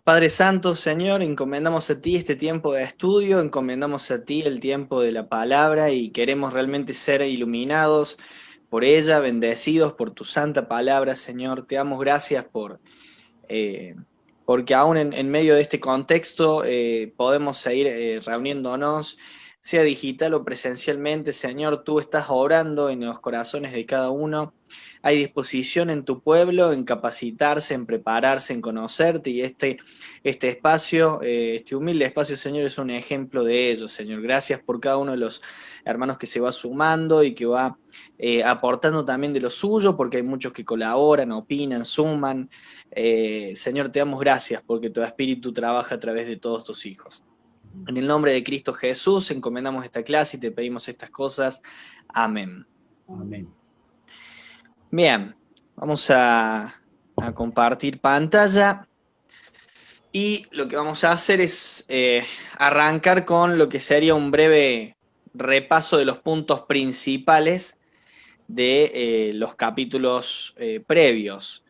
Padre Santo, Señor, encomendamos a ti este tiempo de estudio, encomendamos a ti el tiempo de la palabra y queremos realmente ser iluminados por ella, bendecidos por tu santa palabra, Señor. Te damos gracias eh, porque aún en medio de este contexto podemos seguir reuniéndonos, sea digital o presencialmente. Señor, tú estás obrando en los corazones de cada uno. Hay disposición en tu pueblo en capacitarse, en prepararse, en conocerte, y este espacio, este humilde espacio, Señor, es un ejemplo de ello, Señor. Gracias por cada uno de los hermanos que se va sumando y que va aportando también de lo suyo, porque hay muchos que colaboran, opinan, suman. Señor, te damos gracias porque tu Espíritu trabaja a través de todos tus hijos. En el nombre de Cristo Jesús, encomendamos esta clase y te pedimos estas cosas. Amén. Amén. Bien, vamos a compartir pantalla y lo que vamos a hacer es arrancar con lo que sería un breve repaso de los puntos principales de los capítulos previos.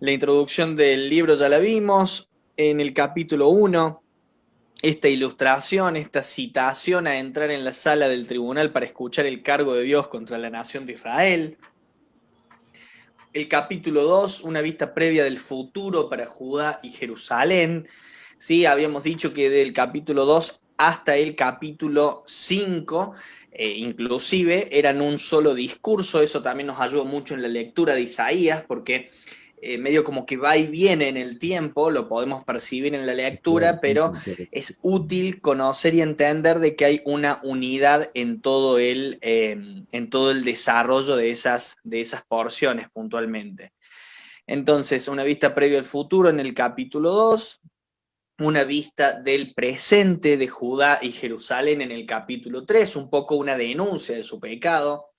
La introducción del libro ya la vimos. En el capítulo 1, esta ilustración, esta citación a entrar en la sala del tribunal para escuchar el cargo de Dios contra la nación de Israel. El capítulo 2, una vista previa del futuro para Judá y Jerusalén. ¿Sí? Habíamos dicho que del capítulo 2 hasta el capítulo 5, inclusive, eran un solo discurso. Eso también nos ayudó mucho en la lectura de Isaías, porque medio como que va y viene en el tiempo, lo podemos percibir en la lectura, pero es útil conocer y entender de que hay una unidad en todo el desarrollo de esas porciones puntualmente. Entonces, una vista previa al futuro en el capítulo 2, una vista del presente de Judá y Jerusalén en el capítulo 3, un poco una denuncia de su pecado.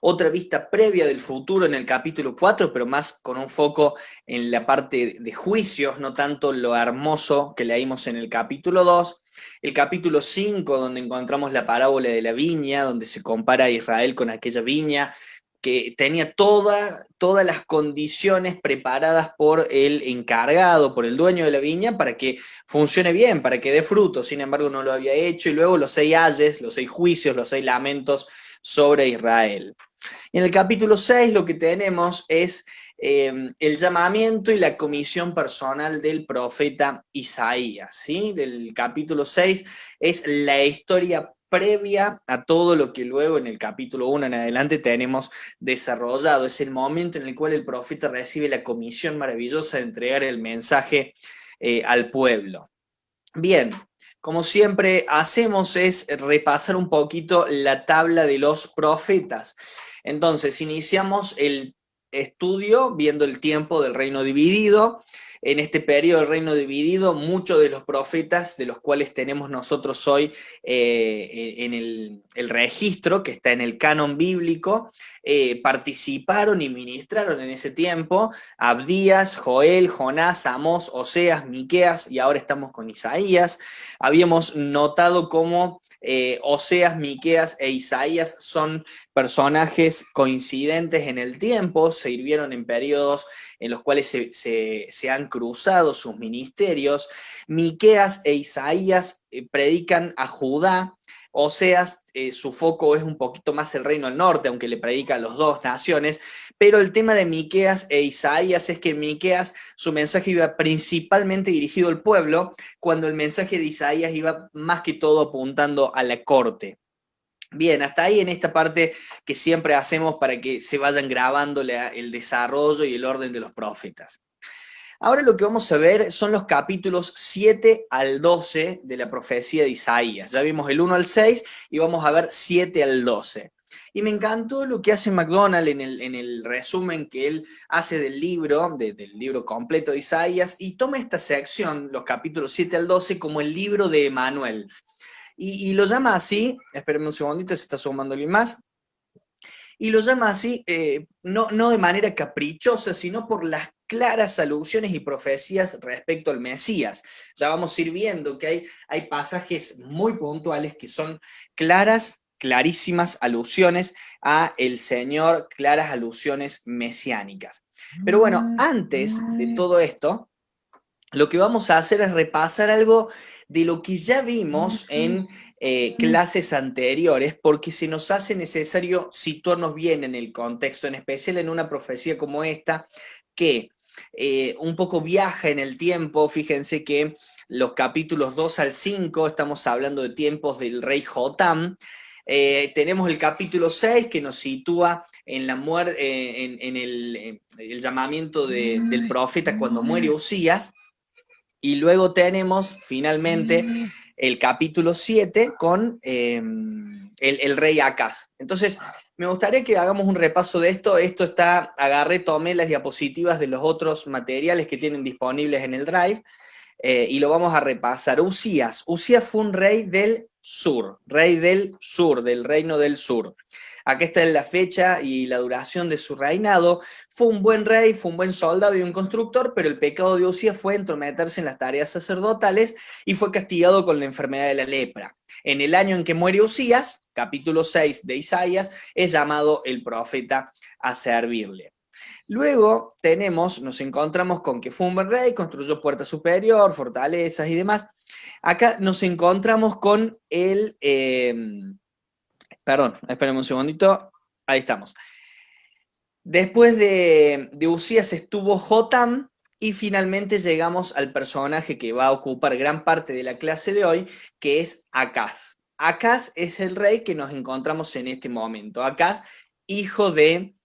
Otra vista previa del futuro en el capítulo 4, pero más con un foco en la parte de juicios, no tanto lo hermoso que leímos en el capítulo 2. El capítulo 5, donde encontramos la parábola de la viña, donde se compara a Israel con aquella viña que tenía todas las condiciones preparadas por el encargado, por el dueño de la viña, para que funcione bien, para que dé fruto. Sin embargo, no lo había hecho. Y luego los 6 ayes, los 6 juicios, los 6 lamentos sobre Israel. Y en el capítulo 6 lo que tenemos es el llamamiento y la comisión personal del profeta Isaías. ¿Sí? El capítulo 6 es la historia previa a todo lo que luego en el capítulo 1 en adelante tenemos desarrollado. Es el momento en el cual el profeta recibe la comisión maravillosa de entregar el mensaje al pueblo. Bien, como siempre hacemos es repasar un poquito la tabla de los profetas. Entonces, iniciamos el estudio viendo el tiempo del reino dividido. En este periodo del reino dividido, muchos de los profetas de los cuales tenemos nosotros hoy en el registro que está en el canon bíblico, participaron y ministraron en ese tiempo. Abdías, Joel, Jonás, Amós, Oseas, Miqueas, y ahora estamos con Isaías. Habíamos notado cómo Oseas, Miqueas e Isaías son personajes coincidentes en el tiempo, se sirvieron en periodos en los cuales se han cruzado sus ministerios. Miqueas e Isaías predican a Judá. Oseas, su foco es un poquito más el reino del norte, aunque le predica a las dos naciones, pero el tema de Miqueas e Isaías es que Miqueas, su mensaje iba principalmente dirigido al pueblo, cuando el mensaje de Isaías iba más que todo apuntando a la corte. Bien, hasta ahí en esta parte que siempre hacemos para que se vayan grabando el desarrollo y el orden de los profetas. Ahora lo que vamos a ver son los capítulos 7 al 12 de la profecía de Isaías. Ya vimos el 1 al 6 y vamos a ver 7 al 12. Y me encantó lo que hace McDonald en el resumen que él hace del libro completo de Isaías, y toma esta sección, los capítulos 7 al 12, como el libro de Emanuel. Y lo llama así, espérenme un segundito, se está sumando alguien más, y lo llama así, no de manera caprichosa, sino por las claras alusiones y profecías respecto al Mesías. Ya vamos a ir viendo que hay pasajes muy puntuales que son clarísimas alusiones a el Señor, claras alusiones mesiánicas. Pero bueno, antes de todo esto, lo que vamos a hacer es repasar algo de lo que ya vimos en clases anteriores, porque se nos hace necesario situarnos bien en el contexto, en especial en una profecía como esta, que un poco viaja en el tiempo. Fíjense que los capítulos 2 al 5 estamos hablando de tiempos del rey Jotam. Tenemos el capítulo 6 que nos sitúa en la muerte, en el llamamiento del profeta cuando muere Usías. Y luego tenemos finalmente el capítulo 7 con el rey Acaz. Entonces, me gustaría que hagamos un repaso de esto. Esto está, agarré, tomé las diapositivas de los otros materiales que tienen disponibles en el Drive y lo vamos a repasar. Usías fue un rey del sur, del reino del sur. Acá está la fecha y la duración de su reinado. Fue un buen rey, fue un buen soldado y un constructor, pero el pecado de Usías fue entrometerse en las tareas sacerdotales y fue castigado con la enfermedad de la lepra. En el año en que muere Usías, capítulo 6 de Isaías, es llamado el profeta a servirle. Luego nos encontramos con que fue un buen rey, construyó puerta superior, fortalezas y demás. Acá nos encontramos con perdón, espérenme un segundito, ahí estamos. Después de Usías estuvo Jotam, y finalmente llegamos al personaje que va a ocupar gran parte de la clase de hoy, que es Acaz. Acaz es el rey que nos encontramos en este momento. Acaz, hijo de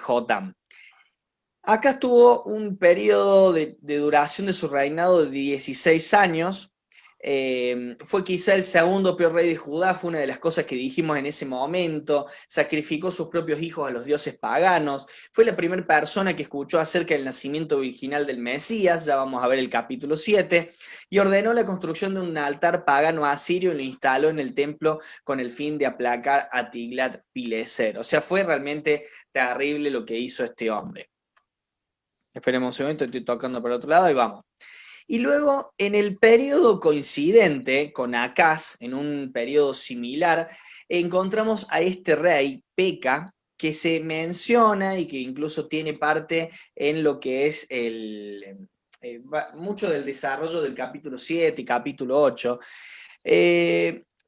Jotam. Acá estuvo un periodo de duración de su reinado de 16 años. Fue quizá el segundo peor rey de Judá, fue una de las cosas que dijimos en ese momento. Sacrificó sus propios hijos a los dioses paganos. Fue la primera persona que escuchó acerca del nacimiento virginal del Mesías, ya vamos a ver el capítulo 7, y ordenó la construcción de un altar pagano asirio y lo instaló en el templo con el fin de aplacar a Tiglat-Pileser. O sea, fue realmente terrible lo que hizo este hombre. Esperemos un segundo, estoy tocando por otro lado y vamos. Y luego, en el periodo coincidente con Acaz, en un periodo similar, encontramos a este rey, Peca, que se menciona y que incluso tiene parte en lo que es mucho del desarrollo del capítulo 7 y capítulo 8.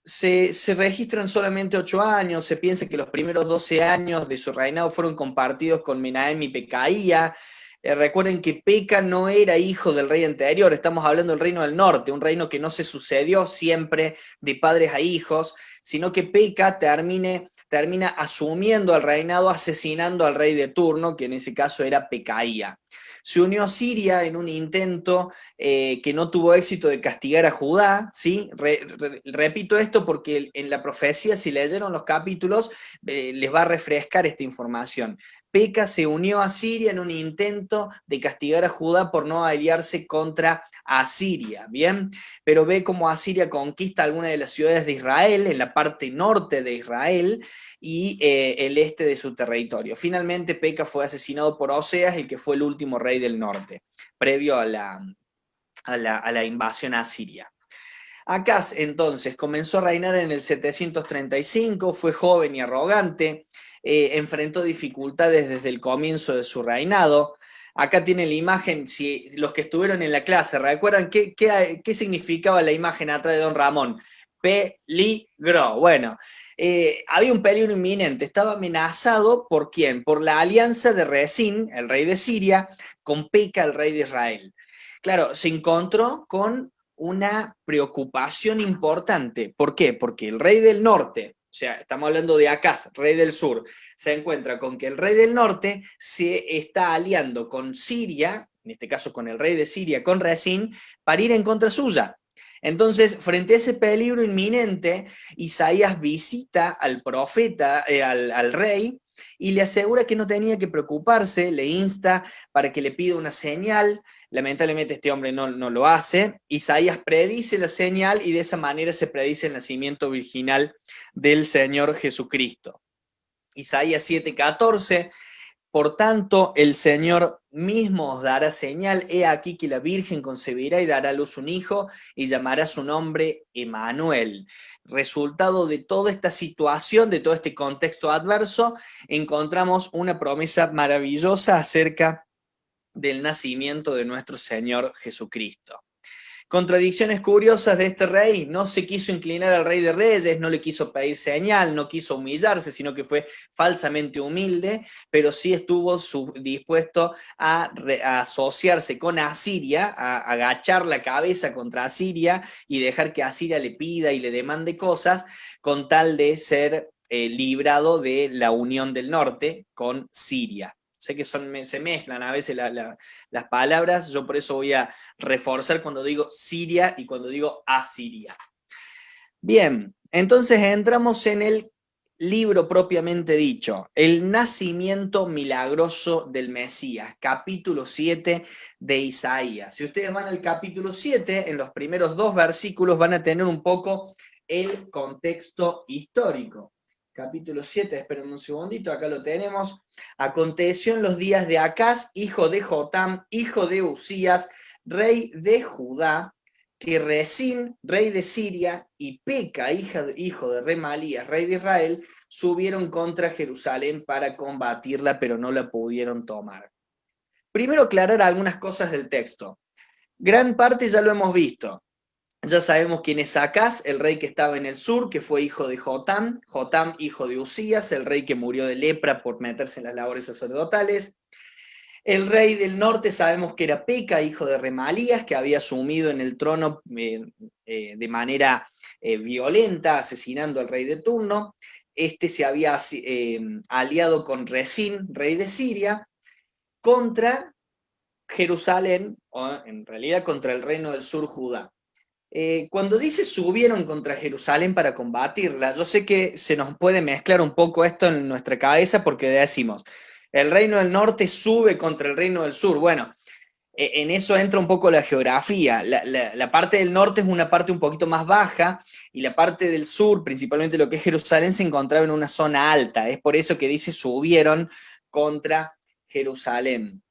Se registran solamente 8 años, se piensa que los primeros 12 años de su reinado fueron compartidos con Menahem y Pecaía. Recuerden que Peca no era hijo del rey anterior, estamos hablando del reino del norte, un reino que no se sucedió siempre de padres a hijos, sino que Peca termina asumiendo el reinado, asesinando al rey de turno, que en ese caso era Pecaía. Se unió a Siria en un intento que no tuvo éxito de castigar a Judá, ¿sí? Repito esto porque en la profecía, si leyeron los capítulos, les va a refrescar esta información. Peca se unió a Siria en un intento de castigar a Judá por no aliarse contra Asiria, ¿bien? Pero ve cómo Asiria conquista algunas de las ciudades de Israel, en la parte norte de Israel, y el este de su territorio. Finalmente Peca fue asesinado por Oseas, el que fue el último rey del norte, previo a la invasión a Siria. Acaz entonces comenzó a reinar en el 735, fue joven y arrogante, enfrentó dificultades desde el comienzo de su reinado. Acá tiene la imagen, si los que estuvieron en la clase, ¿recuerdan qué significaba la imagen atrás de Don Ramón? Peligro. Bueno, había un peligro inminente, estaba amenazado ¿por quién? Por la alianza de Rezín, el rey de Siria, con Peca, el rey de Israel. Claro, se encontró con una preocupación importante. ¿Por qué? Porque el rey del norte, o sea, estamos hablando de Acaz, rey del sur, se encuentra con que el rey del norte se está aliando con Siria, en este caso con el rey de Siria, con Rezín, para ir en contra suya. Entonces, frente a ese peligro inminente, Isaías visita al profeta, al rey, y le asegura que no tenía que preocuparse, le insta para que le pida una señal. Lamentablemente este hombre no lo hace. Isaías predice la señal y de esa manera se predice el nacimiento virginal del Señor Jesucristo. Isaías 7:14, por tanto el Señor mismo os dará señal, he aquí que la Virgen concebirá y dará a luz un hijo y llamará su nombre Emmanuel. Resultado de toda esta situación, de todo este contexto adverso, encontramos una promesa maravillosa acerca del nacimiento de nuestro Señor Jesucristo. Contradicciones curiosas de este rey: no se quiso inclinar al rey de reyes, no le quiso pedir señal, no quiso humillarse, sino que fue falsamente humilde, pero sí estuvo dispuesto a asociarse con Asiria, a agachar la cabeza contra Asiria y dejar que Asiria le pida y le demande cosas con tal de ser librado de la unión del norte con Siria. Sé que se mezclan a veces las palabras, yo por eso voy a reforzar cuando digo Siria y cuando digo Asiria. Bien, entonces entramos en el libro propiamente dicho, el nacimiento milagroso del Mesías, capítulo 7 de Isaías. Si ustedes van al capítulo 7, en los primeros 2 versículos van a tener un poco el contexto histórico. Capítulo 7, esperen un segundito, acá lo tenemos. Aconteció en los días de Acaz, hijo de Jotam, hijo de Usías, rey de Judá, que Resín, rey de Siria, y Peca, hijo de Remalías, rey de Israel, subieron contra Jerusalén para combatirla, pero no la pudieron tomar. Primero aclarar algunas cosas del texto. Gran parte ya lo hemos visto. Ya sabemos quién es Acaz, el rey que estaba en el sur, que fue hijo de Jotam, Jotam hijo de Usías, el rey que murió de lepra por meterse en las labores sacerdotales. El rey del norte sabemos que era Peca, hijo de Remalías, que había asumido en el trono de manera violenta, asesinando al rey de turno. Este se había aliado con Resín, rey de Siria, contra Jerusalén, o en realidad contra el reino del sur, Judá. Cuando dice subieron contra Jerusalén para combatirla, yo sé que se nos puede mezclar un poco esto en nuestra cabeza porque decimos, el reino del norte sube contra el reino del sur. Bueno, en eso entra un poco la geografía. La parte del norte es una parte un poquito más baja y la parte del sur, principalmente lo que es Jerusalén, se encontraba en una zona alta. Es por eso que dice subieron contra Jerusalén.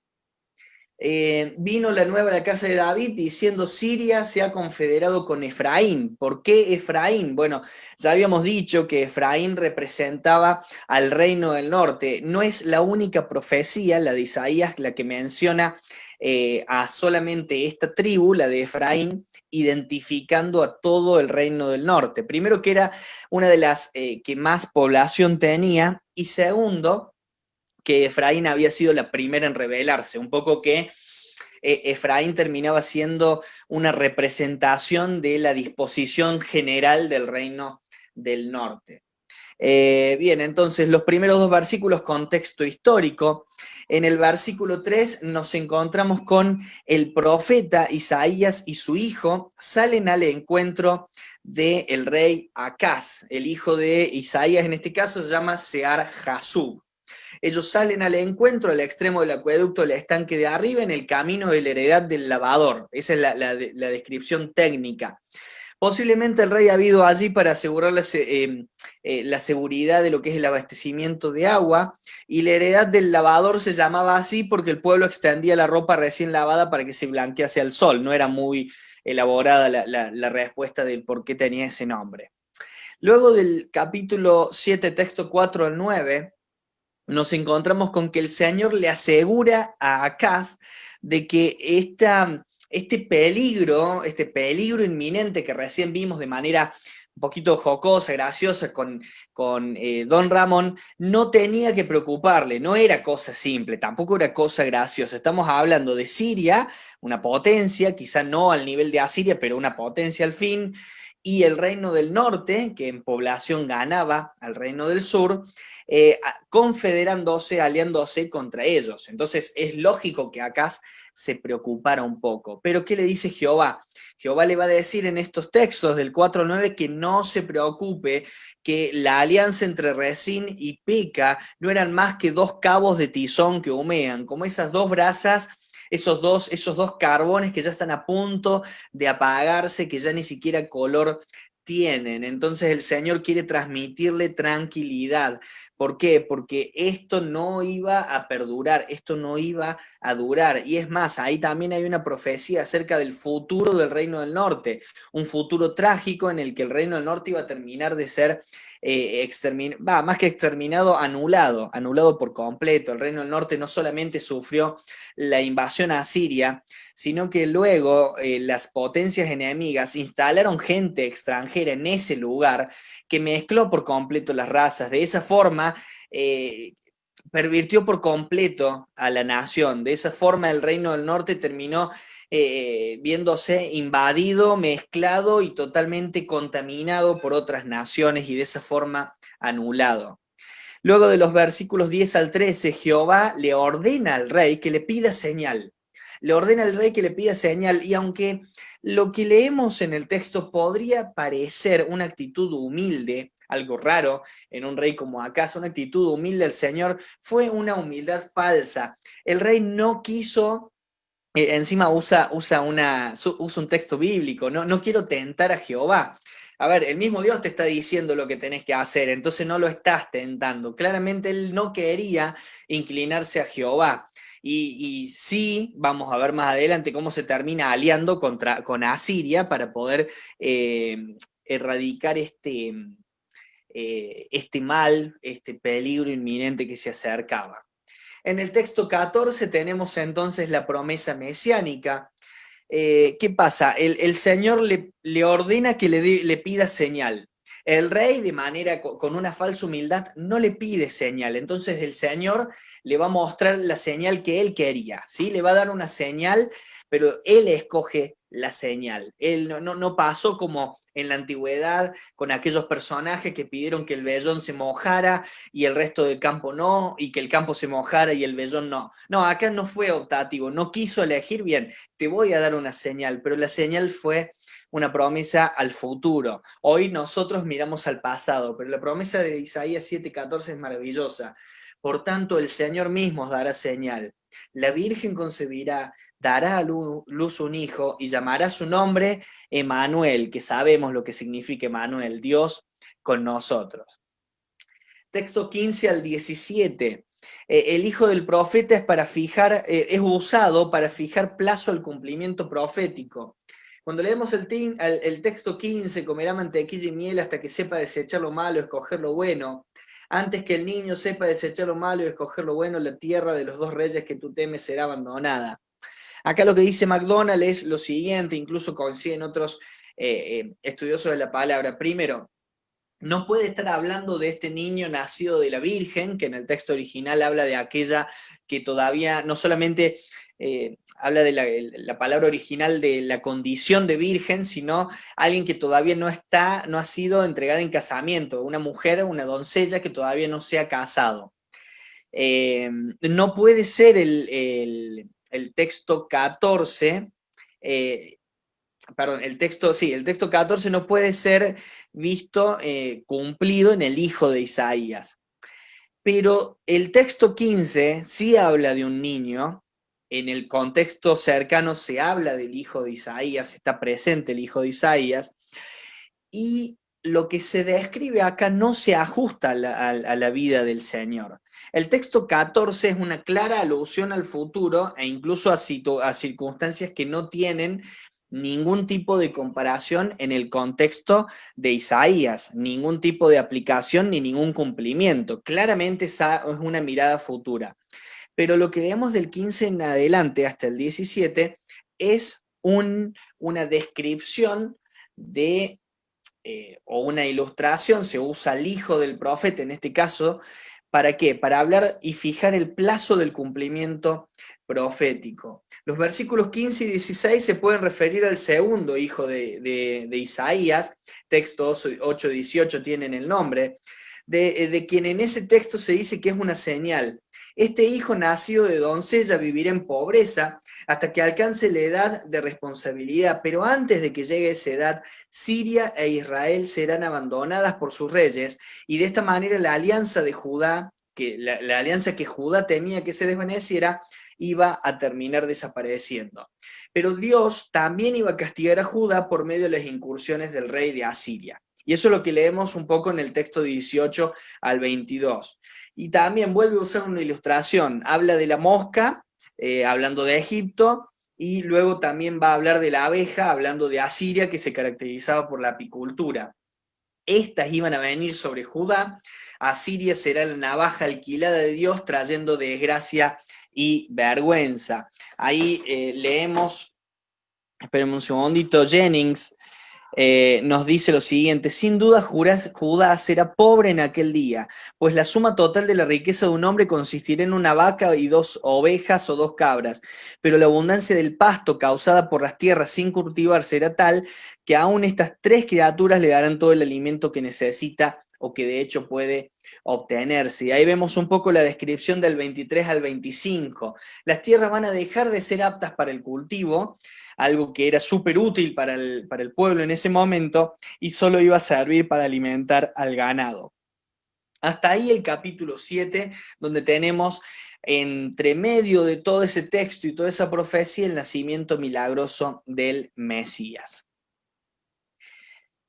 Vino la nueva de la casa de David diciendo: Siria se ha confederado con Efraín. ¿Por qué Efraín? Bueno, ya habíamos dicho que Efraín representaba al reino del norte. No es la única profecía, la de Isaías, la que menciona a solamente esta tribu, la de Efraín, identificando a todo el reino del norte. Primero, que era una de las que más población tenía, y segundo, que Efraín había sido la primera en rebelarse, un poco que Efraín terminaba siendo una representación de la disposición general del reino del norte. Bien, entonces los primeros 2 versículos, contexto histórico. En el versículo 3 nos encontramos con el profeta Isaías y su hijo salen al encuentro del rey Acaz. El hijo de Isaías en este caso se llama Sear-Jasub. Ellos salen al encuentro al extremo del acueducto del estanque de arriba en el camino de la heredad del lavador. Esa es la descripción técnica. Posiblemente el rey ha ido allí para asegurar la seguridad de lo que es el abastecimiento de agua, y la heredad del lavador se llamaba así porque el pueblo extendía la ropa recién lavada para que se blanquease al sol. No era muy elaborada la respuesta del por qué tenía ese nombre. Luego del capítulo 7, texto 4 al 9, nos encontramos con que el Señor le asegura a Acaz de que este peligro inminente que recién vimos de manera un poquito jocosa, graciosa con Don Ramón, no tenía que preocuparle, no era cosa simple, tampoco era cosa graciosa. Estamos hablando de Siria, una potencia, quizá no al nivel de Asiria, pero una potencia al fin, y el reino del norte, que en población ganaba al reino del sur, confederándose, aliándose contra ellos. Entonces es lógico que Acaz se preocupara un poco. Pero ¿qué le dice Jehová? Jehová le va a decir en estos textos del 4 al 9 que no se preocupe, que la alianza entre Resín y Peca no eran más que 2 cabos de tizón que humean, como esas 2 brasas, esos dos carbones que ya están a punto de apagarse, que ya ni siquiera color tienen. Entonces el Señor quiere transmitirle tranquilidad, ¿Por qué? Porque esto no iba a perdurar, esto no iba a durar. Y es más, ahí también hay una profecía acerca del futuro del Reino del Norte, un futuro trágico en el que el Reino del Norte iba a terminar de ser más que exterminado, anulado por completo. El Reino del Norte no solamente sufrió la invasión asiria, sino que luego las potencias enemigas instalaron gente extranjera en ese lugar que mezcló por completo las razas. De esa forma, pervirtió por completo a la nación. De esa forma, el Reino del Norte terminó viéndose invadido, mezclado y totalmente contaminado por otras naciones y de esa forma anulado. Luego de los versículos 10 al 13, Jehová le ordena al rey que le pida señal. Le ordena al rey que le pida señal, y aunque lo que leemos en el texto podría parecer una actitud humilde, algo raro en un rey como Acaz, una actitud humilde del Señor, fue una humildad falsa. El rey no quiso encima usa un texto bíblico, no quiero tentar a Jehová. A ver, el mismo Dios te está diciendo lo que tenés que hacer, entonces no lo estás tentando. Claramente él no quería inclinarse a Jehová. Y sí, vamos a ver más adelante cómo se termina aliando con Asiria para poder erradicar este mal, este peligro inminente que se acercaba. En el texto 14 tenemos entonces la promesa mesiánica. ¿Qué pasa? El Señor le ordena que le pida señal. El rey, de manera con una falsa humildad, no le pide señal. Entonces el Señor le va a mostrar la señal que él quería, ¿sí? Le va a dar una señal, pero él escoge la señal. Él no pasó como en la antigüedad con aquellos personajes que pidieron que el vellón se mojara y el resto del campo no, y que el campo se mojara y el vellón no. No, acá no fue optativo, no quiso elegir bien. Te voy a dar una señal, pero la señal fue una promesa al futuro. Hoy nosotros miramos al pasado, pero la promesa de Isaías 7:14 es maravillosa. Por tanto, el Señor mismo os dará señal. La Virgen concebirá, dará a luz un hijo y llamará su nombre Emanuel, que sabemos lo que significa Emanuel, Dios con nosotros. Texto 15 al 17. El hijo del profeta es usado para fijar plazo al cumplimiento profético. Cuando leemos el texto 15, comerá mantequilla y miel hasta que sepa desechar lo malo, escoger lo bueno. Antes que el niño sepa desechar lo malo y escoger lo bueno, la tierra de los dos reyes que tú temes será abandonada. Acá lo que dice MacDonald es lo siguiente, incluso coinciden otros estudiosos de la palabra. Primero, no puede estar hablando de este niño nacido de la Virgen, que en el texto original habla de aquella que todavía no solamente habla de la palabra original de la condición de virgen, sino alguien que todavía no ha sido entregada en casamiento, una mujer, una doncella que todavía no se ha casado. No puede ser el texto 14, perdón, el texto 14 no puede ser visto cumplido en el hijo de Isaías. Pero el texto 15 sí habla de un niño, en el contexto cercano se habla del hijo de Isaías, está presente el hijo de Isaías, y lo que se describe acá no se ajusta a la vida del Señor. El texto 14 es una clara alusión al futuro e incluso a circunstancias que no tienen ningún tipo de comparación en el contexto de Isaías, ningún tipo de aplicación ni ningún cumplimiento. Claramente esa es una mirada futura. Pero lo que leemos del 15 en adelante hasta el 17 es una descripción de o una ilustración, se usa el hijo del profeta en este caso, ¿para qué? Para hablar y fijar el plazo del cumplimiento profético. Los versículos 15 y 16 se pueden referir al segundo hijo de Isaías, texto 8:18 tienen el nombre, de quien en ese texto se dice que es una señal. Este hijo nacido de doncella vivirá en pobreza hasta que alcance la edad de responsabilidad, pero antes de que llegue esa edad, Siria e Israel serán abandonadas por sus reyes, y de esta manera la alianza de Judá, la alianza que Judá temía que se desvaneciera, iba a terminar desapareciendo. Pero Dios también iba a castigar a Judá por medio de las incursiones del rey de Asiria. Y eso es lo que leemos un poco en el texto 18 al 22. Y también vuelve a usar una ilustración, habla de la mosca, hablando de Egipto, y luego también va a hablar de la abeja, hablando de Asiria, que se caracterizaba por la apicultura. Estas iban a venir sobre Judá. Asiria será la navaja alquilada de Dios, trayendo desgracia y vergüenza. Ahí leemos, espérenme un segundito, Jennings nos dice lo siguiente: sin duda Judá será pobre en aquel día, pues la suma total de la riqueza de un hombre consistirá en una vaca y 2 ovejas o 2 cabras, pero la abundancia del pasto causada por las tierras sin cultivar será tal que aún estas 3 criaturas le darán todo el alimento que necesita o que de hecho puede obtenerse. Y ahí vemos un poco la descripción del 23 al 25. Las tierras van a dejar de ser aptas para el cultivo, algo que era súper útil para el pueblo en ese momento, y solo iba a servir para alimentar al ganado. Hasta ahí el capítulo 7, donde tenemos entre medio de todo ese texto y toda esa profecía el nacimiento milagroso del Mesías.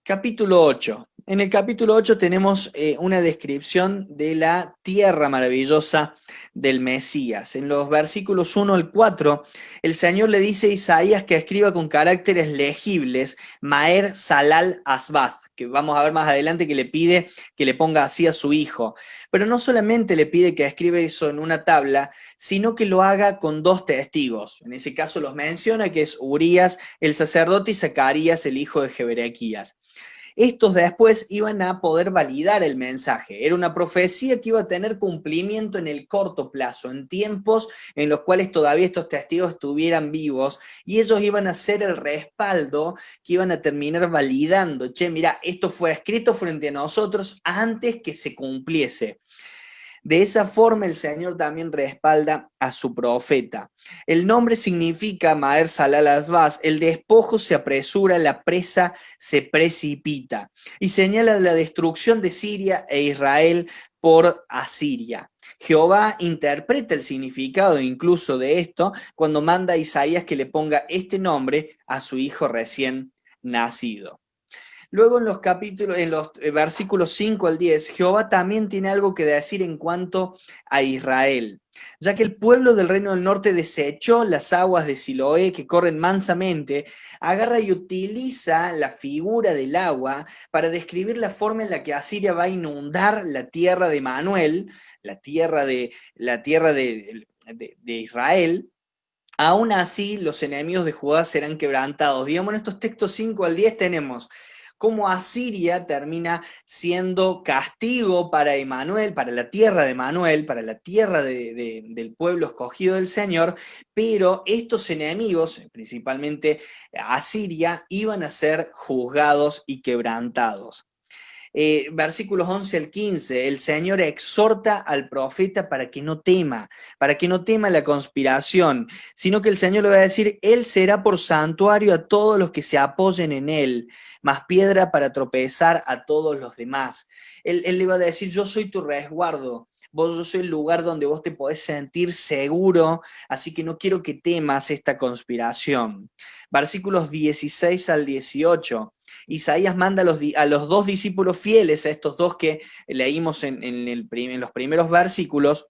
Capítulo 8. En el capítulo 8 tenemos una descripción de la tierra maravillosa del Mesías. En los versículos 1 al 4, el Señor le dice a Isaías que escriba con caracteres legibles Maer Salal Asbath, que vamos a ver más adelante que le pide que le ponga así a su hijo. Pero no solamente le pide que escriba eso en una tabla, sino que lo haga con 2 testigos. En ese caso los menciona, que es Urías, el sacerdote, y Zacarías, el hijo de Jeberequías. Estos después iban a poder validar el mensaje. Era una profecía que iba a tener cumplimiento en el corto plazo, en tiempos en los cuales todavía estos testigos estuvieran vivos, y ellos iban a ser el respaldo que iban a terminar validando. Che, mira, esto fue escrito frente a nosotros antes que se cumpliese. De esa forma el Señor también respalda a su profeta. El nombre significa Maer Salal Asbaz, el despojo se apresura, la presa se precipita, y señala la destrucción de Siria e Israel por Asiria. Jehová interpreta el significado incluso de esto cuando manda a Isaías que le ponga este nombre a su hijo recién nacido. Luego en los capítulos, en los versículos 5 al 10, Jehová también tiene algo que decir en cuanto a Israel, ya que el pueblo del reino del norte desechó las aguas de Siloé que corren mansamente, agarra y utiliza la figura del agua para describir la forma en la que Asiria va a inundar la tierra de Manuel, la tierra de Israel. Aún así, los enemigos de Judá serán quebrantados. Digamos, en estos textos 5 al 10 tenemos cómo Asiria termina siendo castigo para Emanuel, para la tierra de Emanuel, para la tierra del pueblo escogido del Señor, pero estos enemigos, principalmente Asiria, iban a ser juzgados y quebrantados. Versículos 11 al 15, el Señor exhorta al profeta para que no tema la conspiración, sino que el Señor le va a decir: Él será por santuario a todos los que se apoyen en Él, más piedra para tropezar a todos los demás. Él le va a decir: yo soy tu resguardo. Yo soy el lugar donde vos te podés sentir seguro, así que no quiero que temas esta conspiración. Versículos 16 al 18. Isaías manda a los 2 discípulos fieles, a estos 2 que leímos en los primeros versículos,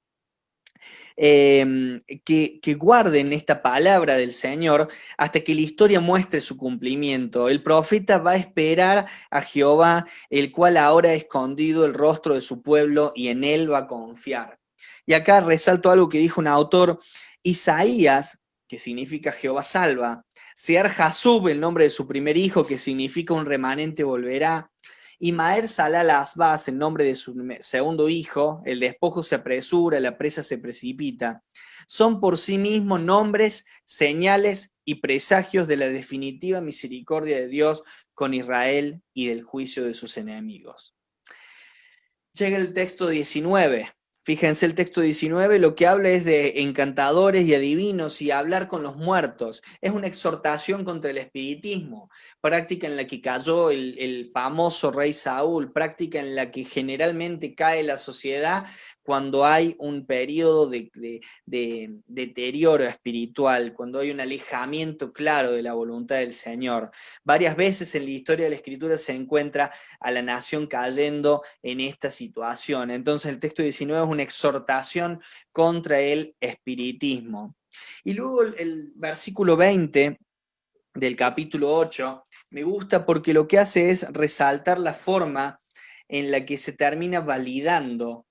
que guarden esta palabra del Señor hasta que la historia muestre su cumplimiento. El profeta va a esperar a Jehová, el cual ahora ha escondido el rostro de su pueblo y en él va a confiar. Y acá resalto algo que dijo un autor: Isaías, que significa Jehová salva; Sear Jasub, el nombre de su primer hijo, que significa un remanente volverá; y Maer Salal Asbaz, el nombre de su segundo hijo, el despojo se apresura, la presa se precipita. Son por sí mismos nombres, señales y presagios de la definitiva misericordia de Dios con Israel y del juicio de sus enemigos. Llega el texto 19. Fíjense, el texto 19 lo que habla es de encantadores y adivinos y hablar con los muertos. Es una exhortación contra el espiritismo, práctica en la que cayó el famoso rey Saúl, práctica en la que generalmente cae la sociedad cuando hay un periodo de deterioro espiritual, cuando hay un alejamiento claro de la voluntad del Señor. Varias veces en la historia de la Escritura se encuentra a la nación cayendo en esta situación. Entonces el texto 19 es una exhortación contra el espiritismo. Y luego el versículo 20 del capítulo 8 me gusta porque lo que hace es resaltar la forma en la que se termina validando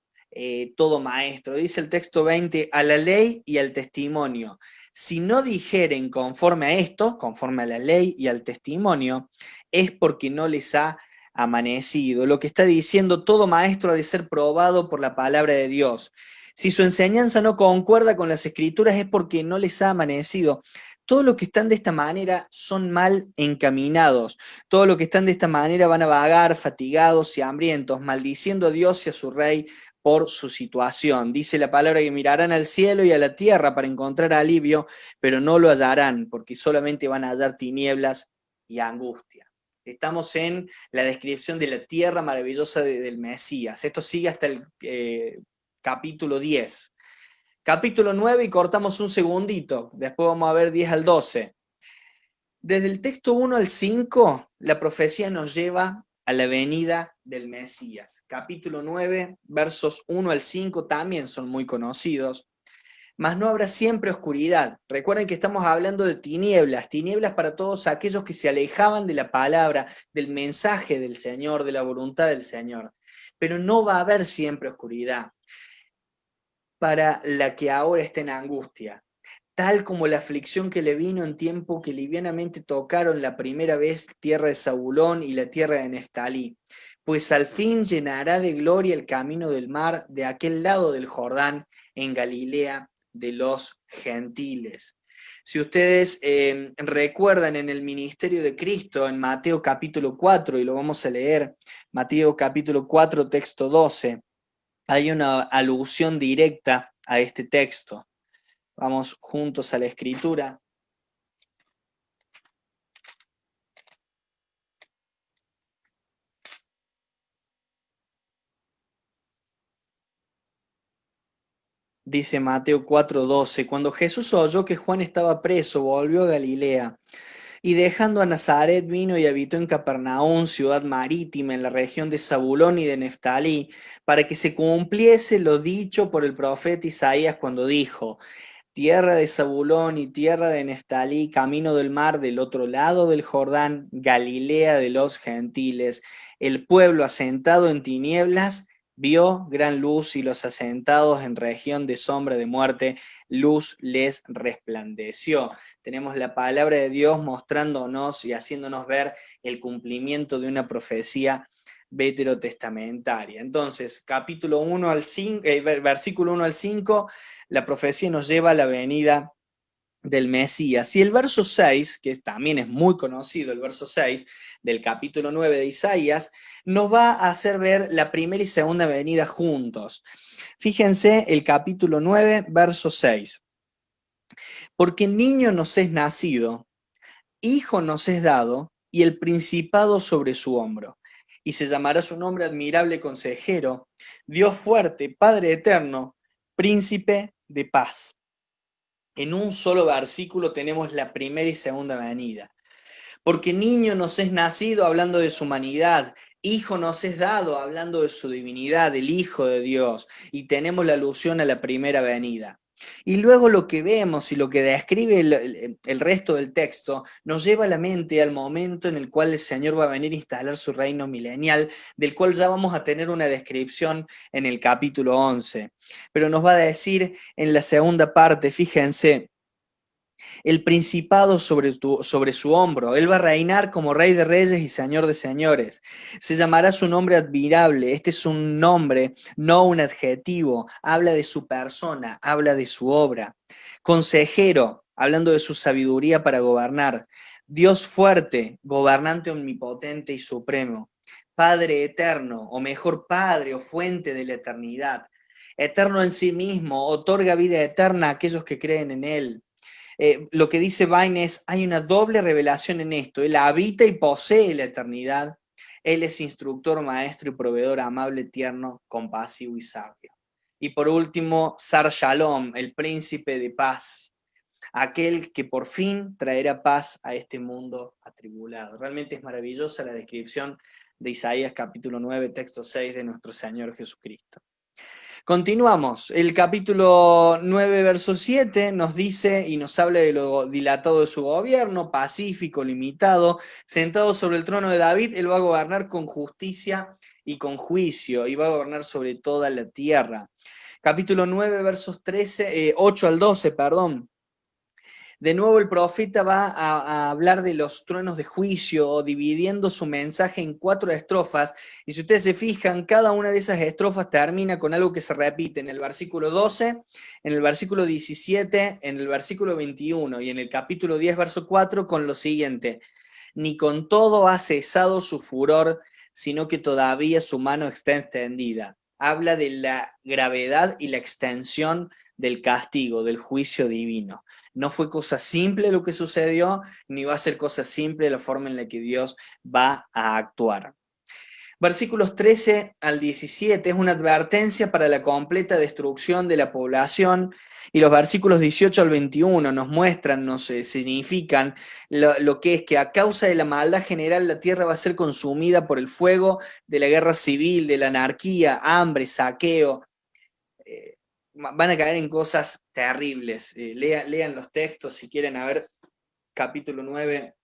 todo maestro. Dice el texto 20, a la ley y al testimonio. Si no dijeren conforme a esto, conforme a la ley y al testimonio, es porque no les ha amanecido. Lo que está diciendo, todo maestro ha de ser probado por la palabra de Dios. Si su enseñanza no concuerda con las escrituras es porque no les ha amanecido. Todos los que están de esta manera son mal encaminados. Todos los que están de esta manera van a vagar, fatigados y hambrientos, maldiciendo a Dios y a su rey por su situación. Dice la palabra que mirarán al cielo y a la tierra para encontrar alivio, pero no lo hallarán, porque solamente van a hallar tinieblas y angustia. Estamos en la descripción de la tierra maravillosa del Mesías. Esto sigue hasta el capítulo 10. Capítulo 9 y cortamos un segundito, después vamos a ver 10 al 12. Desde el texto 1 al 5, la profecía nos lleva a la venida del Mesías. Capítulo 9, versos 1 al 5 también son muy conocidos. Mas no habrá siempre oscuridad. Recuerden que estamos hablando de tinieblas, tinieblas para todos aquellos que se alejaban de la palabra, del mensaje del Señor, de la voluntad del Señor. Pero no va a haber siempre oscuridad para la que ahora está en angustia, tal como la aflicción que le vino en tiempo que livianamente tocaron la primera vez tierra de Zabulón y la tierra de Neftalí, pues al fin llenará de gloria el camino del mar de aquel lado del Jordán, en Galilea de los gentiles. Si ustedes recuerdan en el ministerio de Cristo, en Mateo capítulo 4, y lo vamos a leer, Mateo capítulo 4, texto 12, hay una alusión directa a este texto. Vamos juntos a la escritura. Dice Mateo 4:12, cuando Jesús oyó que Juan estaba preso, volvió a Galilea, y dejando a Nazaret vino y habitó en Capernaum, ciudad marítima, en la región de Zabulón y de Neftalí, para que se cumpliese lo dicho por el profeta Isaías cuando dijo, tierra de Zabulón y tierra de Neftalí, camino del mar del otro lado del Jordán, Galilea de los gentiles. El pueblo asentado en tinieblas vio gran luz y los asentados en región de sombra de muerte, luz les resplandeció. Tenemos la palabra de Dios mostrándonos y haciéndonos ver el cumplimiento de una profecía veterotestamentaria. Entonces, capítulo 1 al 5, versículo 1 al 5, la profecía nos lleva a la venida del Mesías. Y el verso 6, que también es muy conocido, el verso 6 del capítulo 9 de Isaías, nos va a hacer ver la primera y segunda venida juntos. Fíjense el capítulo 9, verso 6. Porque niño nos es nacido, hijo nos es dado, y el principado sobre su hombro. Y se llamará su nombre admirable consejero, Dios fuerte, Padre eterno, príncipe de paz. En un solo versículo tenemos la primera y segunda venida. Porque niño nos es nacido hablando de su humanidad, hijo nos es dado hablando de su divinidad, el Hijo de Dios, y tenemos la alusión a la primera venida. Y luego lo que vemos y lo que describe el resto del texto nos lleva a la mente al momento en el cual el Señor va a venir a instalar su reino milenial, del cual ya vamos a tener una descripción en el capítulo 11. Pero nos va a decir en la segunda parte, fíjense, el principado sobre su hombro. Él va a reinar como Rey de Reyes y Señor de Señores. Se llamará su nombre admirable. Este es un nombre, no un adjetivo. Habla de su persona, habla de su obra. Consejero, hablando de su sabiduría para gobernar. Dios fuerte, gobernante omnipotente y supremo. Padre eterno, o mejor, Padre o fuente de la eternidad. Eterno en sí mismo, otorga vida eterna a aquellos que creen en Él. Lo que dice Vine es, hay una doble revelación en esto. Él habita y posee la eternidad. Él es instructor, maestro y proveedor amable, tierno, compasivo y sabio. Y por último, Sar Shalom, el príncipe de paz, aquel que por fin traerá paz a este mundo atribulado. Realmente es maravillosa la descripción de Isaías capítulo 9, texto 6 de nuestro Señor Jesucristo. Continuamos. El capítulo 9, verso 7 nos dice y nos habla de lo dilatado de su gobierno, pacífico, limitado, sentado sobre el trono de David. Él va a gobernar con justicia y con juicio, y va a gobernar sobre toda la tierra. Capítulo 9, versos 8 al 12, perdón. De nuevo el profeta va a hablar de los truenos de juicio, dividiendo su mensaje en 4 estrofas, y si ustedes se fijan, cada una de esas estrofas termina con algo que se repite en el versículo 12, en el versículo 17, en el versículo 21, y en el capítulo 10, verso 4, con lo siguiente: ni con todo ha cesado su furor, sino que todavía su mano está extendida. Habla de la gravedad y la extensión del castigo, del juicio divino. No fue cosa simple lo que sucedió, ni va a ser cosa simple la forma en la que Dios va a actuar. Versículos 13 al 17 es una advertencia para la completa destrucción de la población, y los versículos 18 al 21 nos muestran, nos significan lo que es que a causa de la maldad general la tierra va a ser consumida por el fuego de la guerra civil, de la anarquía, hambre, saqueo. Van a caer en cosas terribles. Lean los textos si quieren, a ver, capítulo 9,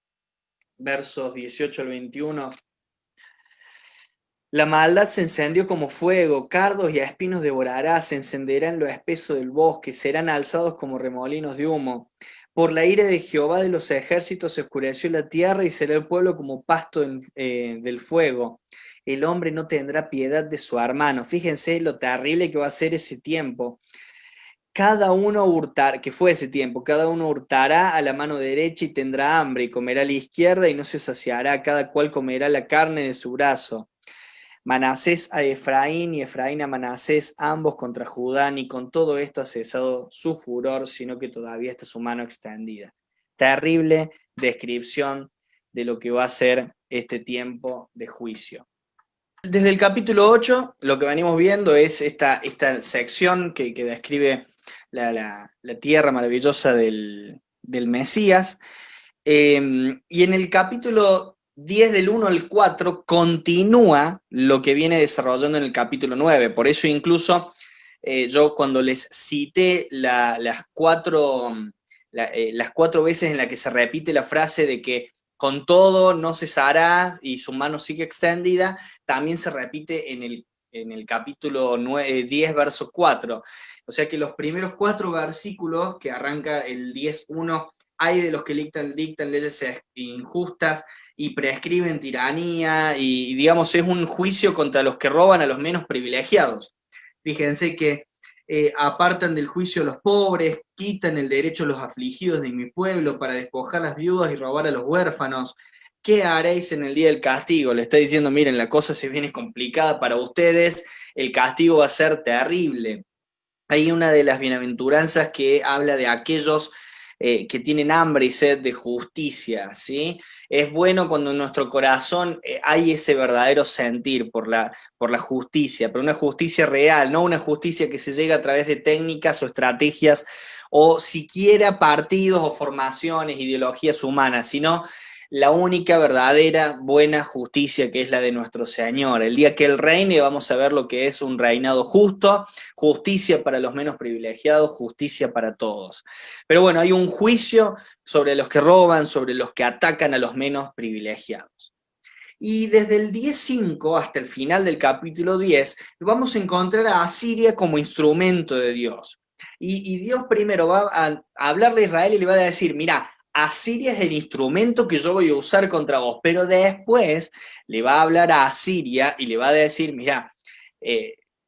versos 18 al 21. La maldad se encendió como fuego, cardos y espinos devorará, se encenderá en lo espeso del bosque, serán alzados como remolinos de humo. Por la ira de Jehová de los ejércitos se oscureció la tierra, y será el pueblo como pasto del fuego. El hombre no tendrá piedad de su hermano. Fíjense lo terrible que va a ser ese tiempo. Cada uno que fue ese tiempo, cada uno hurtará a la mano derecha y tendrá hambre, y comerá a la izquierda y no se saciará, cada cual comerá la carne de su brazo. Manasés a Efraín y Efraín a Manasés, ambos contra Judá, ni con todo esto ha cesado su furor, sino que todavía está su mano extendida. Terrible descripción de lo que va a ser este tiempo de juicio. Desde el capítulo 8, lo que venimos viendo es esta sección que describe la tierra maravillosa del Mesías. Y en el capítulo 10 del 1 al 4 continúa lo que viene desarrollando en el capítulo 9. Por eso incluso yo cuando les cité las cuatro veces en las que se repite la frase de que con todo no cesará y su mano sigue extendida, también se repite en el capítulo 10, verso 4. O sea que los primeros 4 versículos, que arranca el 10.1, hay de los que dictan leyes injustas y prescriben tiranía, y digamos es un juicio contra los que roban a los menos privilegiados. Fíjense que apartan del juicio a los pobres, quitan el derecho a los afligidos de mi pueblo para despojar a las viudas y robar a los huérfanos. ¿Qué haréis en el día del castigo? Le está diciendo, miren, la cosa se viene complicada para ustedes, el castigo va a ser terrible. Hay una de las bienaventuranzas que habla de aquellos que tienen hambre y sed de justicia, ¿sí? Es bueno cuando en nuestro corazón hay ese verdadero sentir por la justicia, pero una justicia real, no una justicia que se llega a través de técnicas o estrategias o siquiera partidos o formaciones, ideologías humanas, sino la única verdadera buena justicia, que es la de nuestro Señor. El día que Él reine vamos a ver lo que es un reinado justo, justicia para los menos privilegiados, justicia para todos. Pero bueno, hay un juicio sobre los que roban, sobre los que atacan a los menos privilegiados. Y desde el 10.5 hasta el final del capítulo 10, vamos a encontrar a Asiria como instrumento de Dios. Y Dios primero va a hablarle a Israel y le va a decir, mira, Asiria es el instrumento que yo voy a usar contra vos, pero después le va a hablar a Asiria y le va a decir, mira,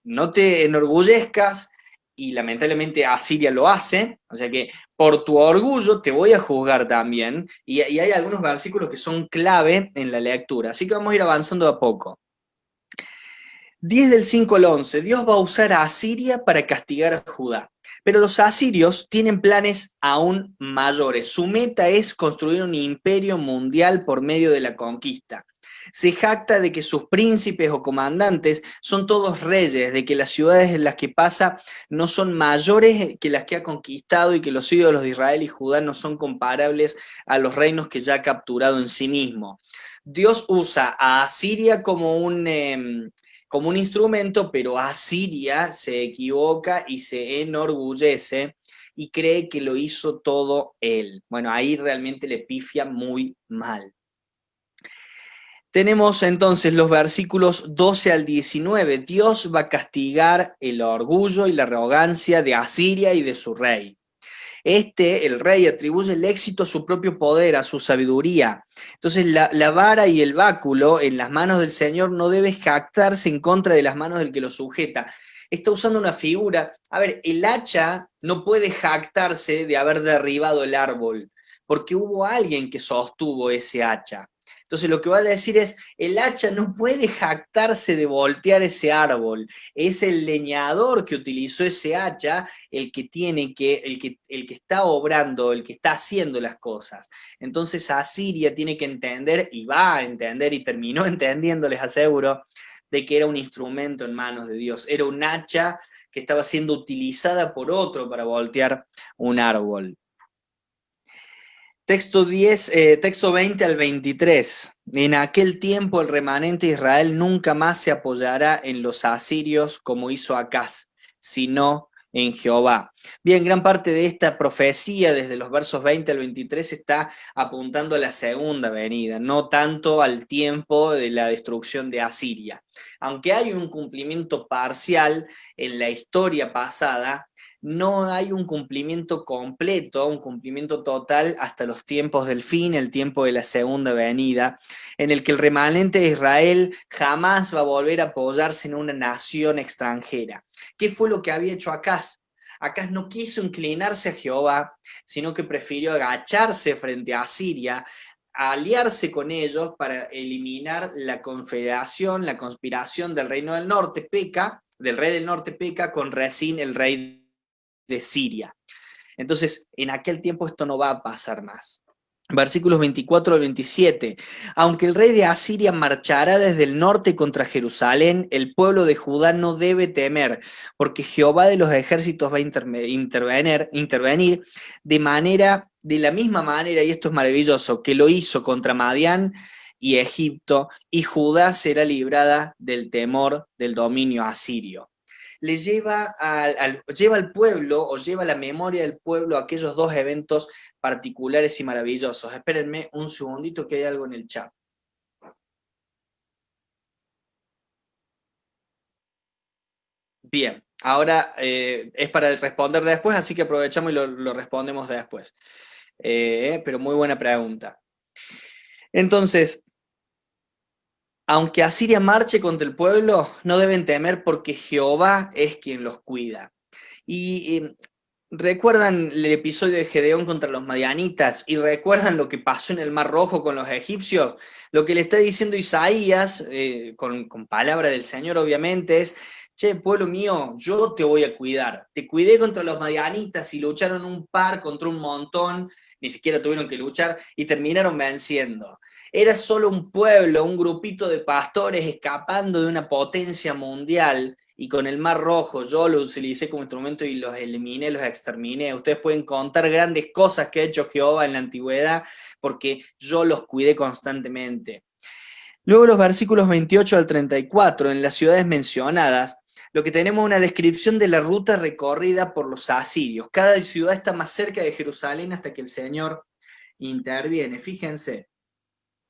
no te enorgullezcas, y lamentablemente Asiria lo hace, o sea que por tu orgullo te voy a juzgar también, y hay algunos versículos que son clave en la lectura, así que vamos a ir avanzando a poco. 10 del 5 al 11, Dios va a usar a Asiria para castigar a Judá. Pero los asirios tienen planes aún mayores. Su meta es construir un imperio mundial por medio de la conquista. Se jacta de que sus príncipes o comandantes son todos reyes, de que las ciudades en las que pasa no son mayores que las que ha conquistado y que los ídolos de Israel y Judá no son comparables a los reinos que ya ha capturado en sí mismo. Dios usa a Asiria como un instrumento, pero Asiria se equivoca y se enorgullece y cree que lo hizo todo él. Bueno, ahí realmente le pifia muy mal. Tenemos entonces los versículos 12 al 19. Dios va a castigar el orgullo y la arrogancia de Asiria y de su rey. El rey, atribuye el éxito a su propio poder, a su sabiduría. Entonces, la vara y el báculo en las manos del Señor no debe jactarse en contra de las manos del que lo sujeta. Está usando una figura. A ver, el hacha no puede jactarse de haber derribado el árbol, porque hubo alguien que sostuvo ese hacha. Entonces, lo que va a decir es, el hacha no puede jactarse de voltear ese árbol. Es el leñador que utilizó ese hacha el que está obrando, el que está haciendo las cosas. Entonces Asiria tiene que entender, y va a entender, y terminó entendiendo, les aseguro, de que era un instrumento en manos de Dios, era un hacha que estaba siendo utilizada por otro para voltear un árbol. Texto 20 al 23. En aquel tiempo el remanente de Israel nunca más se apoyará en los asirios como hizo Acaz, sino en Jehová. Bien, gran parte de esta profecía, desde los versos 20 al 23, está apuntando a la segunda venida, no tanto al tiempo de la destrucción de Asiria. Aunque hay un cumplimiento parcial en la historia pasada, no hay un cumplimiento completo, un cumplimiento total hasta los tiempos del fin, el tiempo de la segunda venida, en el que el remanente de Israel jamás va a volver a apoyarse en una nación extranjera. ¿Qué fue lo que había hecho Acaz? Acaz no quiso inclinarse a Jehová, sino que prefirió agacharse frente a Asiria, a aliarse con ellos para eliminar la confederación, la conspiración del reino del norte, Peca, del rey del norte, Peca, con Resín, el rey de Siria. Entonces, en aquel tiempo esto no va a pasar más. Versículos 24 al 27. Aunque el rey de Asiria marchará desde el norte contra Jerusalén, el pueblo de Judá no debe temer, porque Jehová de los ejércitos va a intervenir de la misma manera, y esto es maravilloso, que lo hizo contra Madián y Egipto, y Judá será librada del temor del dominio asirio. Lleva al pueblo, o lleva a la memoria del pueblo, aquellos dos eventos particulares y maravillosos. Espérenme un segundito que hay algo en el chat. Bien, ahora es para responder después, así que aprovechamos y lo respondemos después. Pero muy buena pregunta. Entonces, aunque Asiria marche contra el pueblo, no deben temer porque Jehová es quien los cuida. Y ¿recuerdan el episodio de Gedeón contra los madianitas? ¿Y recuerdan lo que pasó en el Mar Rojo con los egipcios? Lo que le está diciendo Isaías, con palabra del Señor obviamente, es: che, pueblo mío, yo te voy a cuidar. Te cuidé contra los madianitas y lucharon un par contra un montón, ni siquiera tuvieron que luchar y terminaron venciendo. Era solo un pueblo, un grupito de pastores escapando de una potencia mundial, y con el Mar Rojo yo lo utilicé como instrumento y los eliminé, los exterminé. Ustedes pueden contar grandes cosas que ha hecho Jehová en la antigüedad porque yo los cuidé constantemente. Luego los versículos 28 al 34, en las ciudades mencionadas, lo que tenemos es una descripción de la ruta recorrida por los asirios. Cada ciudad está más cerca de Jerusalén hasta que el Señor interviene. Fíjense,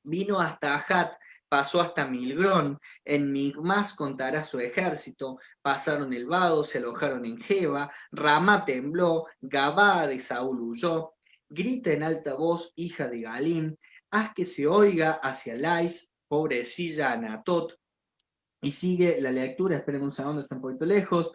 vino hasta Ajat, pasó hasta Milgrón, en Migmas contará su ejército, pasaron el vado, se alojaron en Jeba, Ramá tembló, Gabá de Saúl huyó, grita en alta voz, hija de Galim, haz que se oiga hacia Lais, pobrecilla Anatot. Y sigue la lectura, esperen un segundo, está un poquito lejos.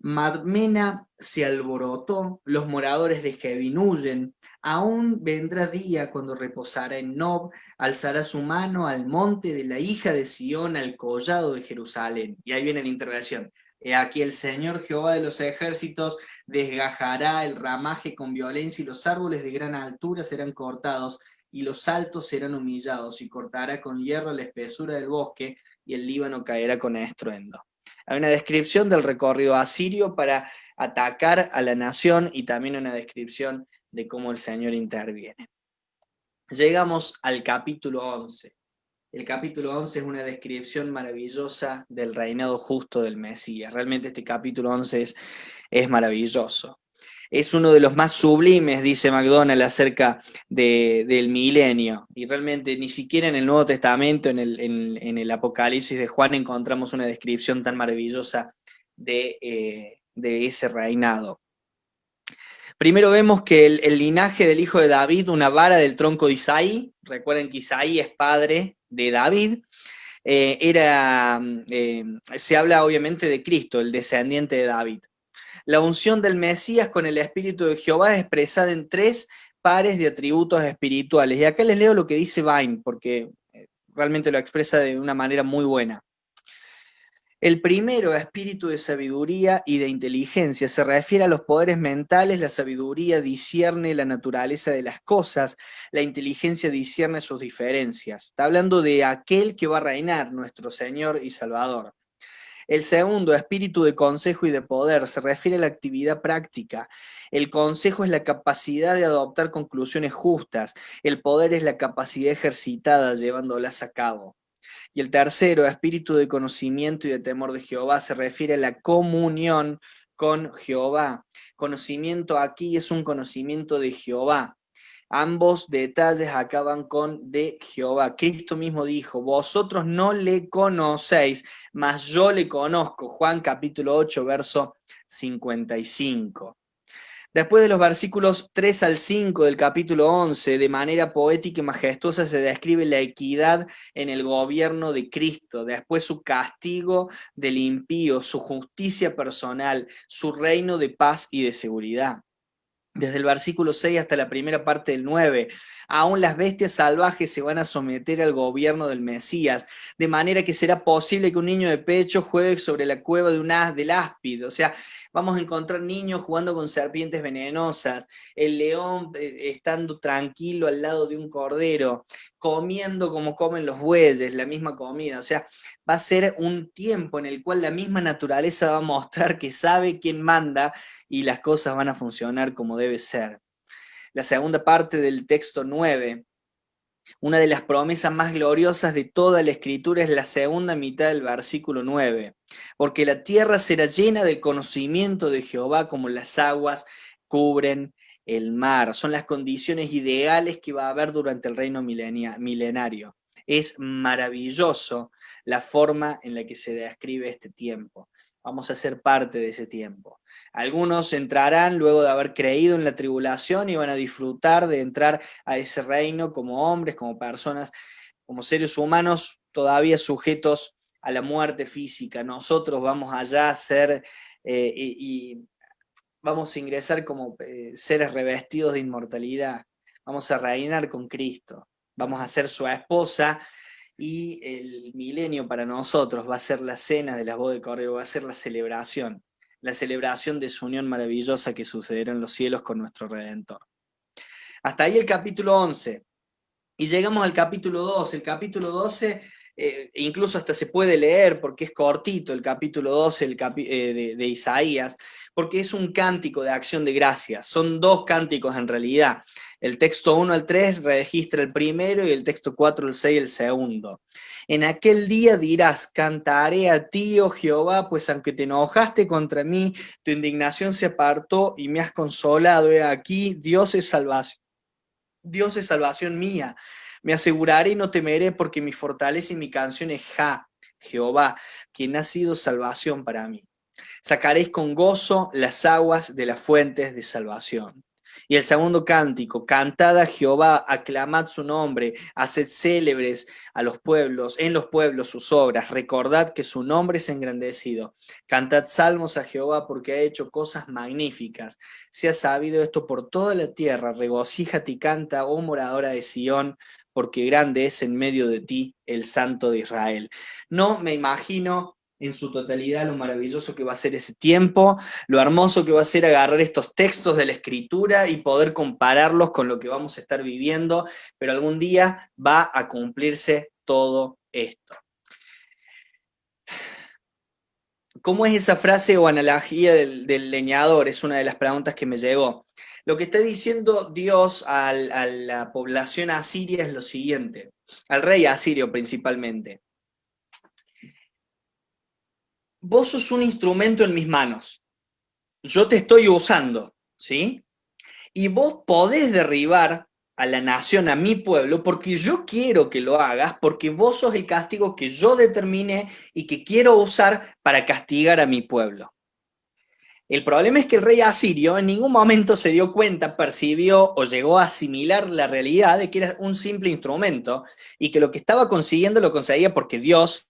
Madmena se alborotó, los moradores de Jebín huyen. Aún vendrá día cuando reposará en Nob, alzará su mano al monte de la hija de Sión, al collado de Jerusalén. Y ahí viene la intervención. He aquí el Señor Jehová de los ejércitos desgajará el ramaje con violencia, y los árboles de gran altura serán cortados, y los altos serán humillados, y cortará con hierro la espesura del bosque, y el Líbano caerá con estruendo. Hay una descripción del recorrido asirio para atacar a la nación y también una descripción de cómo el Señor interviene. Llegamos al capítulo 11. El capítulo 11 es una descripción maravillosa del reinado justo del Mesías. Realmente este capítulo 11 es maravilloso. Es uno de los más sublimes, dice MacDonald, acerca del milenio. Y realmente ni siquiera en el Nuevo Testamento, en el Apocalipsis de Juan, encontramos una descripción tan maravillosa de ese reinado. Primero vemos que el linaje del hijo de David, una vara del tronco de Isaí, recuerden que Isaí es padre de David, se habla obviamente de Cristo, el descendiente de David. La unción del Mesías con el Espíritu de Jehová es expresada en 3 pares de atributos espirituales. Y acá les leo lo que dice Vine, porque realmente lo expresa de una manera muy buena. El primero, espíritu de sabiduría y de inteligencia, se refiere a los poderes mentales. La sabiduría discierne la naturaleza de las cosas, la inteligencia discierne sus diferencias. Está hablando de aquel que va a reinar, nuestro Señor y Salvador. El segundo, espíritu de consejo y de poder, se refiere a la actividad práctica. El consejo es la capacidad de adoptar conclusiones justas. El poder es la capacidad ejercitada llevándolas a cabo. Y el tercero, espíritu de conocimiento y de temor de Jehová, se refiere a la comunión con Jehová. Conocimiento aquí es un conocimiento de Jehová. Ambos detalles acaban con de Jehová. Cristo mismo dijo, vosotros no le conocéis, mas yo le conozco. Juan capítulo 8, verso 55. Después de los versículos 3 al 5 del capítulo 11, de manera poética y majestuosa se describe la equidad en el gobierno de Cristo, después su castigo del impío, su justicia personal, su reino de paz y de seguridad. Desde el versículo 6 hasta la primera parte del 9, aún las bestias salvajes se van a someter al gobierno del Mesías, de manera que será posible que un niño de pecho juegue sobre la cueva del áspid. O sea, vamos a encontrar niños jugando con serpientes venenosas, el león estando tranquilo al lado de un cordero, comiendo como comen los bueyes, la misma comida. O sea, va a ser un tiempo en el cual la misma naturaleza va a mostrar que sabe quién manda y las cosas van a funcionar como debe ser. La segunda parte del texto 9, una de las promesas más gloriosas de toda la Escritura, es la segunda mitad del versículo 9, porque la tierra será llena del conocimiento de Jehová como las aguas cubren el mar. Son las condiciones ideales que va a haber durante el reino milenario. Es maravilloso la forma en la que se describe este tiempo. Vamos a ser parte de ese tiempo. Algunos entrarán luego de haber creído en la tribulación y van a disfrutar de entrar a ese reino como hombres, como personas, como seres humanos todavía sujetos a la muerte física. Nosotros vamos allá a ser y vamos a ingresar como seres revestidos de inmortalidad. Vamos a reinar con Cristo. Vamos a ser su esposa. Y el milenio para nosotros va a ser la cena de las bodas de Cordero, va a ser la celebración de su unión maravillosa que sucederá en los cielos con nuestro Redentor. Hasta ahí el capítulo 11. Y llegamos al capítulo 12. El capítulo 12, incluso hasta se puede leer porque es cortito el capítulo 12 de Isaías, porque es un cántico de acción de gracias. Son 2 cánticos en realidad. El texto 1 al 3 registra el primero y el texto 4 al 6 el segundo. En aquel día dirás, cantaré a ti, oh Jehová, pues aunque te enojaste contra mí, tu indignación se apartó y me has consolado. He aquí, Dios es salvación mía. Me aseguraré y no temeré, porque mi fortaleza y mi canción es Jehová, quien ha sido salvación para mí. Sacaréis con gozo las aguas de las fuentes de salvación. Y el segundo cántico, cantad a Jehová, aclamad su nombre, haced célebres a los pueblos, en los pueblos sus obras, recordad que su nombre es engrandecido. Cantad salmos a Jehová porque ha hecho cosas magníficas. Se ha sabido esto por toda la tierra, regocíjate y canta, oh moradora de Sión, porque grande es en medio de ti el Santo de Israel. No me imagino en su totalidad lo maravilloso que va a ser ese tiempo, lo hermoso que va a ser agarrar estos textos de la Escritura y poder compararlos con lo que vamos a estar viviendo, pero algún día va a cumplirse todo esto. ¿Cómo es esa frase o analogía del leñador? Es una de las preguntas que me llegó. Lo que está diciendo Dios a la población asiria es lo siguiente, al rey asirio principalmente. Vos sos un instrumento en mis manos, yo te estoy usando, ¿sí? Y vos podés derribar a la nación, a mi pueblo, porque yo quiero que lo hagas, porque vos sos el castigo que yo determiné y que quiero usar para castigar a mi pueblo. El problema es que el rey asirio en ningún momento se dio cuenta, percibió o llegó a asimilar la realidad de que era un simple instrumento y que lo que estaba consiguiendo lo conseguía porque Dios.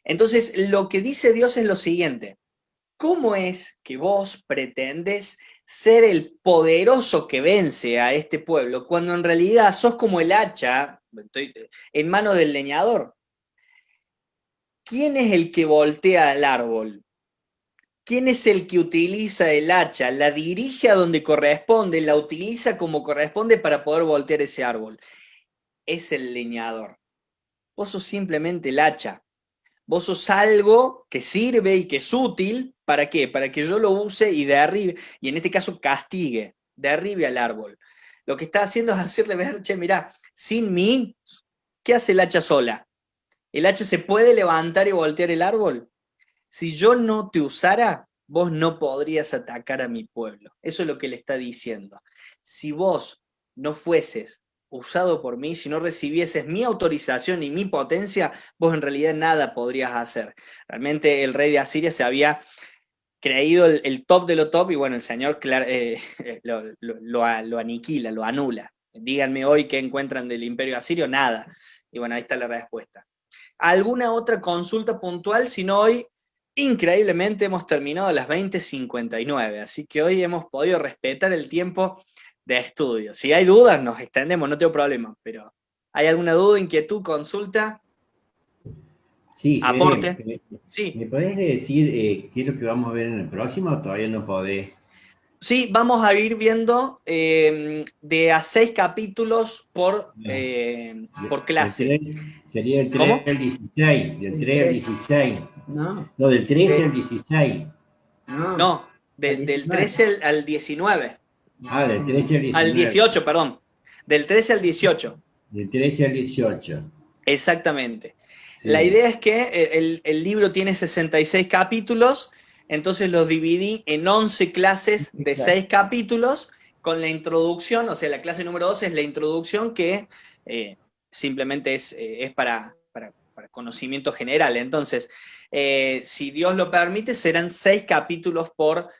Entonces, lo que dice Dios es lo siguiente: ¿cómo es que vos pretendés ser el poderoso que vence a este pueblo cuando en realidad sos como el hacha en mano del leñador? ¿Quién es el que voltea el árbol? ¿Quién es el que utiliza el hacha? La dirige a donde corresponde, la utiliza como corresponde para poder voltear ese árbol. Es el leñador. Vos sos simplemente el hacha. Vos sos algo que sirve y que es útil, ¿para qué? Para que yo lo use y derribe, y en este caso castigue, derribe al árbol. Lo que está haciendo es hacerle ver, che, mirá, sin mí, ¿qué hace el hacha sola? ¿El hacha se puede levantar y voltear el árbol? Si yo no te usara, vos no podrías atacar a mi pueblo. Eso es lo que le está diciendo. Si vos no fueses usado por mí, si no recibieses mi autorización y mi potencia, vos en realidad nada podrías hacer. Realmente el rey de Asiria se había creído el top de lo top y bueno, el Señor lo aniquila, lo anula. Díganme hoy qué encuentran del imperio asirio, nada. Y bueno, ahí está la respuesta. ¿Alguna otra consulta puntual? Si no, hoy increíblemente hemos terminado a las 20:59, así que hoy hemos podido respetar el tiempo de estudio. Si hay dudas, nos extendemos, no tengo problema, pero ¿hay alguna duda, inquietud, consulta, Sí, aporte? Fede, Sí, ¿me podés decir qué es lo que vamos a ver en el próximo o todavía no podés? sí, vamos a ir viendo de a 6 capítulos No, por del clase. 3, sería del 3 ¿Cómo? al 16, del El 3 al 3. 16. No, No, del 13 al De, 16. no, no, al del 19. 13 al 19. Ah, del 13 al Al 19. 18, perdón. Del 13 al 18. Del 13 al 18. Exactamente. La Sí, idea es que el libro tiene 66 capítulos, entonces los dividí en 11 clases de 6 capítulos con la introducción, o sea, la clase número 2 es la introducción que simplemente es para conocimiento general. Entonces, si Dios lo permite, serán 6 capítulos por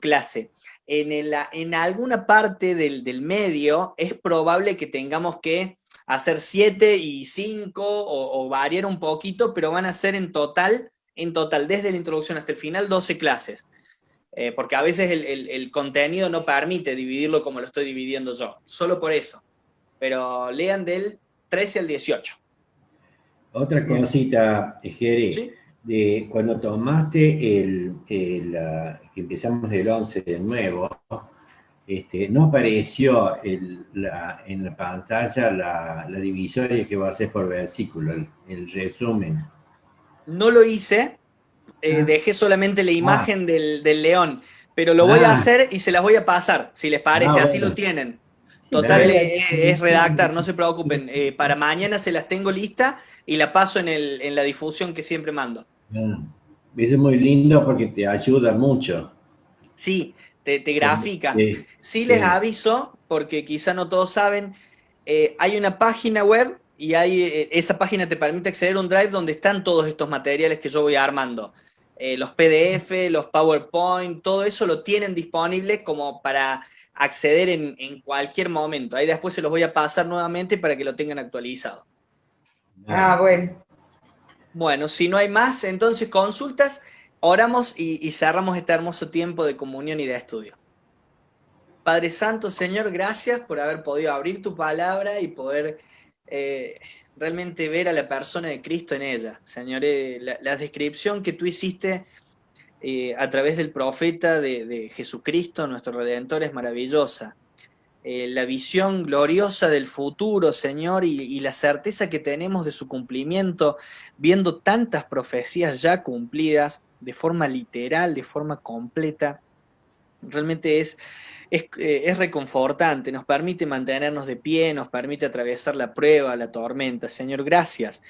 clase. En alguna parte del medio es probable que tengamos que hacer 7 y 5 o variar un poquito, pero van a ser en total, desde la introducción hasta el final, 12 clases. Porque a veces el contenido no permite dividirlo como lo estoy dividiendo yo, solo por eso. Pero lean del 13 al 18. otra Bien. cosita, Jere, ¿Sí? de cuando tomaste que empezamos del 11 de nuevo, no apareció en la pantalla la divisoria que va a ser por versículo, el resumen. No lo hice, Ah, dejé solamente la Ah, imagen del león, pero lo voy a ah, hacer y se las voy a pasar, si les parece, así lo bueno, tienen. sí, pero Total, dale. la es redactar, definición. no se preocupen. Para mañana se las tengo lista y la paso en la difusión que siempre mando. Ah, eso es muy lindo porque te ayuda mucho. Sí, te grafica. Sí, Sí les sí. aviso, porque quizá no todos saben, hay una página web y esa página te permite acceder a un drive donde están todos estos materiales que yo voy armando. los PDF, los PowerPoint, todo eso lo tienen disponible como para acceder en cualquier momento. Ahí después se los voy a pasar nuevamente para que lo tengan actualizado. Bueno. Bueno, si no hay más, entonces consultas, oramos y cerramos este hermoso tiempo de comunión y de estudio. Padre Santo, Señor, gracias por haber podido abrir tu palabra y poder realmente ver a la persona de Cristo en ella. Señor, la descripción que tú hiciste a través del profeta de Jesucristo, nuestro Redentor, es maravillosa. La visión gloriosa del futuro, Señor, y la certeza que tenemos de su cumplimiento, viendo tantas profecías ya cumplidas de forma literal, de forma completa, realmente es reconfortante, nos permite mantenernos de pie, nos permite atravesar la prueba, la tormenta. Señor, gracias.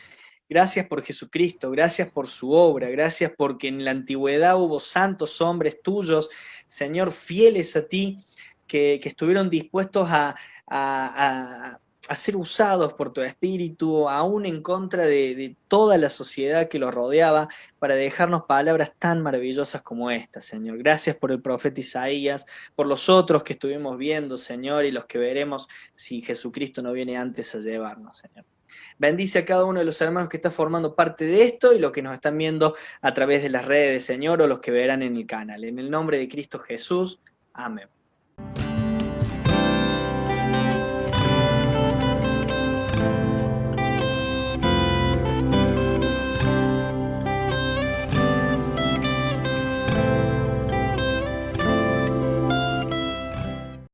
Gracias por Jesucristo, gracias por su obra, gracias porque en la antigüedad hubo santos hombres tuyos, Señor, fieles a ti, que estuvieron dispuestos a ser usados por tu Espíritu, aún en contra de toda la sociedad que los rodeaba, para dejarnos palabras tan maravillosas como esta, Señor. Gracias por el profeta Isaías, por los otros que estuvimos viendo, Señor, y los que veremos si Jesucristo no viene antes a llevarnos, Señor. Bendice a cada uno de los hermanos que está formando parte de esto y los que nos están viendo a través de las redes, Señor, o los que verán en el canal. En el nombre de Cristo Jesús. Amén.